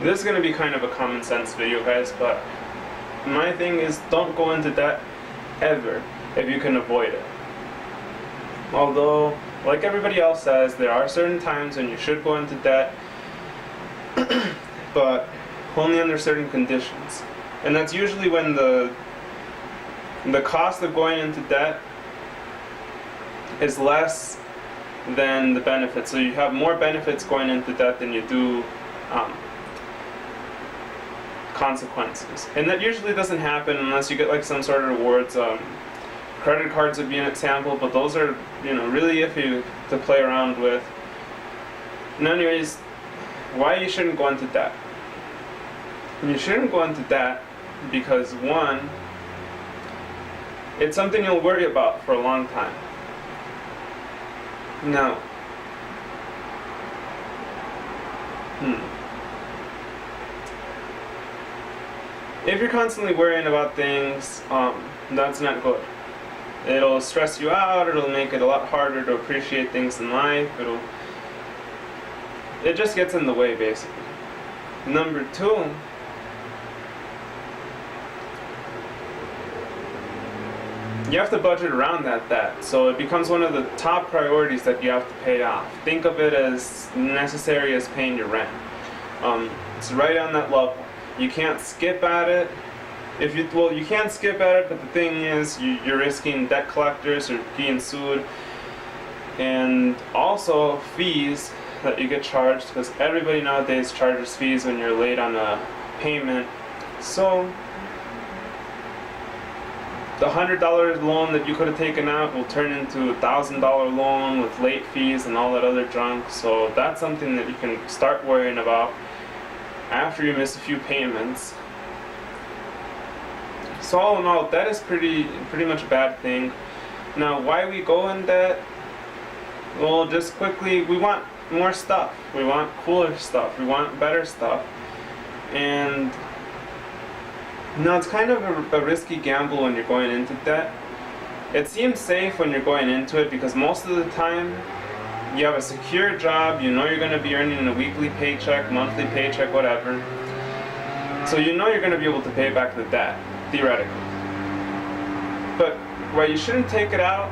This is going to be kind of a common sense video, guys, but my thing is don't go into debt ever if you can avoid it. Although, like everybody else says, there are certain times when you should go into debt, but only under certain conditions. And that's usually when the cost of going into debt is less than the benefits. So you have more benefits going into debt than you do consequences. And that usually doesn't happen unless you get like some sort of rewards. Credit cards would be an example, but those are, really iffy to play around with. And anyways, why you shouldn't go into debt? You shouldn't go into debt because, one, it's something you'll worry about for a long time. Now, if you're constantly worrying about things, that's not good. It'll stress you out, it'll make it a lot harder to appreciate things in life, it just gets in the way, basically. Number two, you have to budget around that debt, so it becomes one of the top priorities that you have to pay off. Think of it as necessary as paying your rent. It's right on that level. You can't skip at it. You can skip at it, but the thing is, you're risking debt collectors or being sued, and also fees that you get charged, because everybody nowadays charges fees when you're late on a payment. So the $100 loan that you could have taken out will turn into a $1,000 loan with late fees and all that other junk. So that's something that you can start worrying about after you miss a few payments. So all in all, debt is pretty much a bad thing. Now, why we go in debt? Well, just quickly, we want more stuff. We want cooler stuff. We want better stuff. And it's kind of a risky gamble when you're going into debt. It seems safe when you're going into it because most of the time you have a secure job, you're going to be earning a weekly paycheck, monthly paycheck, whatever. So you're going to be able to pay back the debt, theoretically. But why you shouldn't take it out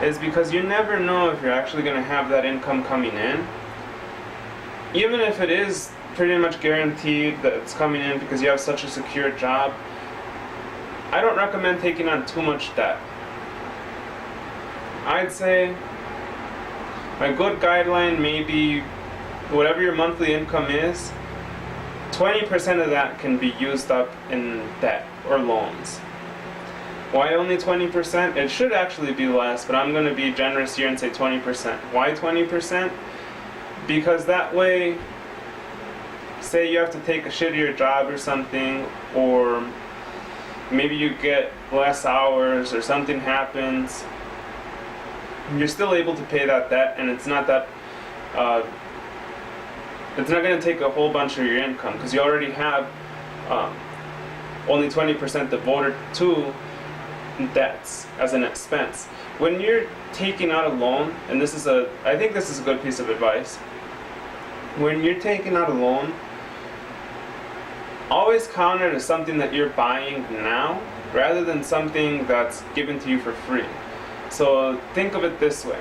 is because you never know if you're actually going to have that income coming in. Even if it is pretty much guaranteed that it's coming in because you have such a secure job, I don't recommend taking on too much debt. I'd say a good guideline may be whatever your monthly income is, 20% of that can be used up in debt or loans. Why only 20%? It should actually be less, but I'm going to be generous here and say 20%. Why 20%? Because that way, say you have to take a shittier job or something, or maybe you get less hours or something happens, you're still able to pay that debt, and it's not that it's not going to take a whole bunch of your income because you already have only 20% devoted to debts as an expense. When you're taking out a loan, and I think this is a good piece of advice, when you're taking out a loan, always count it as something that you're buying now rather than something that's given to you for free. So think of it this way.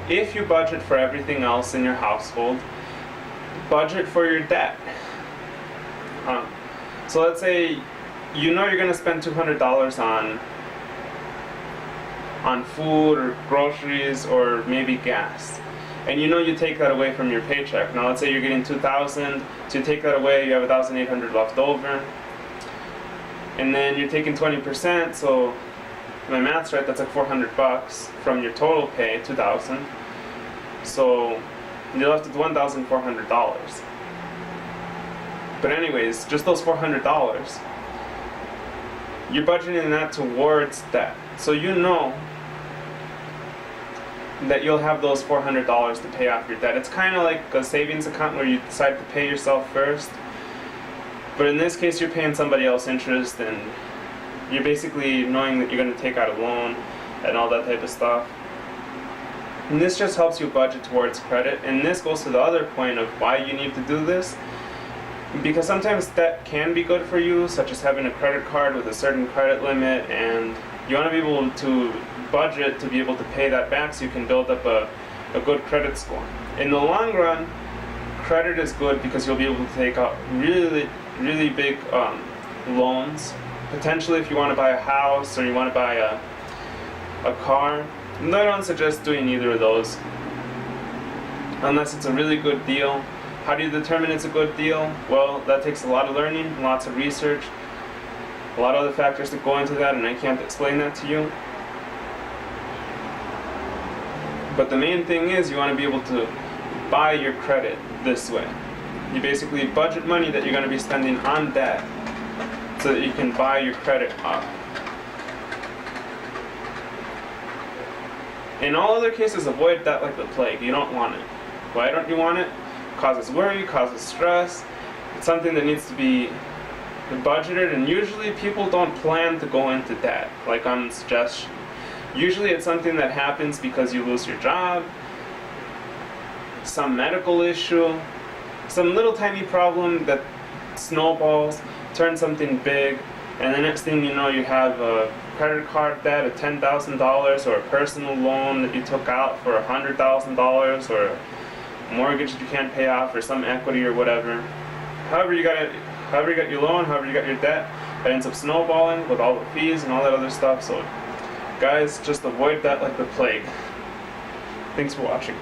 If you budget for everything else in your household, budget for your debt. So let's say you're going to spend $200 on food or groceries or maybe gas, and you take that away from your paycheck. Now let's say you're getting $2,000, so you take that away, you have $1,800 left over, and then you're taking 20%, so if my math's right, that's like $400 from your total pay, $2,000. So you're left with $1,400. But anyways, just those $400, you're budgeting that towards debt. So you know that you'll have those $400 to pay off your debt. It's kind of like a savings account where you decide to pay yourself first. But in this case, you're paying somebody else interest, and you're basically knowing that you're going to take out a loan and all that type of stuff. And this just helps you budget towards credit. And this goes to the other point of why you need to do this. Because sometimes debt can be good for you, such as having a credit card with a certain credit limit, and you want to be able to budget to be able to pay that back so you can build up a good credit score. In the long run, credit is good because you'll be able to take out really big loans. Potentially if you want to buy a house or you want to buy a car. And I don't suggest doing either of those unless it's a really good deal. How do you determine it's a good deal? Well, that takes a lot of learning, lots of research, a lot of other factors that go into that, and I can't explain that to you. But the main thing is you want to be able to buy your credit this way. You basically budget money that you're going to be spending on debt so that you can buy your credit up. In all other cases, avoid debt like the plague. You don't want it. Why don't you want it? It causes worry, causes stress. It's something that needs to be budgeted, and usually people don't plan to go into debt, like on suggestion. Usually it's something that happens because you lose your job, some medical issue, some little tiny problem that snowballs, turns something big, and the next thing you know you have a credit card debt of $10,000 or a personal loan that you took out for $100,000 or a mortgage that you can't pay off or some equity or whatever. However you got your loan, however you got your debt, it ends up snowballing with all the fees and all that other stuff. So guys, just avoid that like the plague. Thanks for watching.